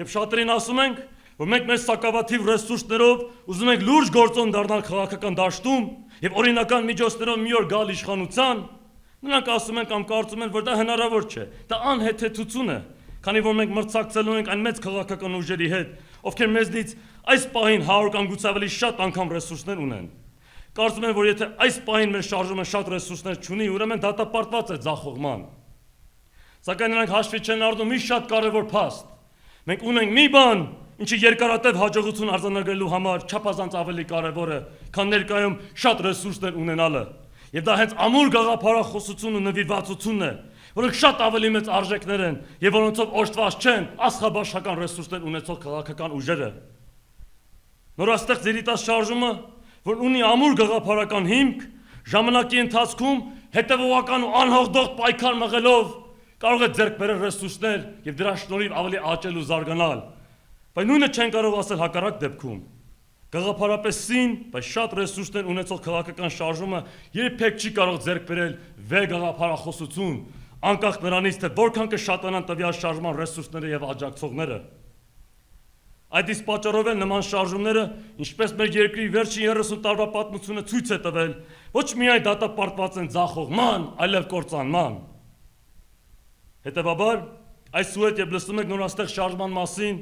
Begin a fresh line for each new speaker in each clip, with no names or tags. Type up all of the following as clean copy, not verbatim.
Եվ շատերին ասում ենք, որ մենք մեր սակավաթիվ ռեսուրսներով ուզում ենք լուրջ գործոն դառնալ քաղաքական դաշտում եւ օրինական միջոցներով մի օր գալ իշխանության, նրանք ասում են կամ կարծում են, որ դա հնարավոր չէ, դա անհեթեթություն է, քանի որ մենք մրցակցելու ենք այն մեծ քաղաքական ուժերի հետ, ովքեր մեզնից այս պահին 100 կամ գուցե ավելի շատ անգամ ռեսուրսներ ունեն։ Կարծում են, որ եթե այս պահին մեր շարժումը շատ ռեսուրսներ չունի, ուրեմն դատապարտված է ձախողման։ Սակայն նրանք հաշվի չեն առնում մի շատ կարևոր փաստ։ Մենք ունենք մի բան, ինչը երկարատև հաջողություն արձանագրելու համար չափազանց ավելի կարևոր է, քան ներկայում շատ ռեսուրսներ ունենալը։ Եվ դա հենց ամուր գաղափարախոսություն ու նվիրվածությունն է, որոնք շատ ավելի մեծ արժեքներ են եւ որոնցով օժտված չեն աստղաբաշխական ռեսուրսներ ունեցող քաղաքական ուժերը։ Նորաստեղծ երիտասարդ շարժումը, որ ունի ամուր գաղափարական հիմք, ժամանակի ընթացքում հետևողական ու անհաղթող պայքար մղելով կարող է ձեռք բերել ռեսուրսներ եւ դրա շնորհիվ ավելի աճել ու զարգանալ։ Բայց նույնը չեն կարող ասել հակառակ դեպքում։ Գաղափարապես սին, բայց շատ ռեսուրսներ ունեցող քաղաքական շարժումը երբեք չի կարող ձեռք բերել վեր գաղափարախոսություն, անկախ նրանից, թե որքան կշատանան տվյալ շարժման ռեսուրսները եւ աջակցողները։ Այդ իսկ պատճառով էլ նման շարժումները, ինչպես մեր երկրի վերջին 30 տարվա պատմությունը ցույց է տվել, ոչ միայն դատապարտված են ձախողման, այլև կործանման։ Հետևաբար, այսուհետ երբ լսում եք նորաստեղծ շարժման մասին,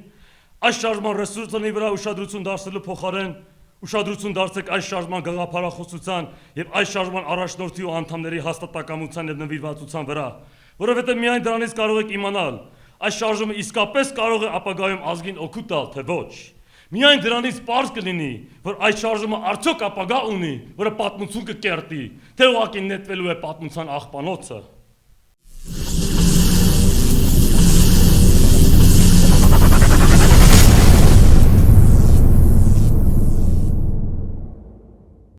այս շարժման ռեսուրսների վրա ուշադրություն դարձնելու փոխարեն ուշադրություն դարձեք այս շարժման գաղափարախոսության եւ այս շարժման առաջնորդի ու անդամների հաստատակամության եւ նվիրվածության վրա, որովհետեւ միայն դրանից կարող եք իմանալ, այս շարժումը իսկապես կարող է ապագայում ազգին օգուտ տալ, թե ոչ։ Միայն դրանից պարզ կլինի, որ այս շարժումը արդյոք ապագա ունի, որը պատմություն կկերտի, թե ուղղակի նետվելու է պատմության աղբանոցը։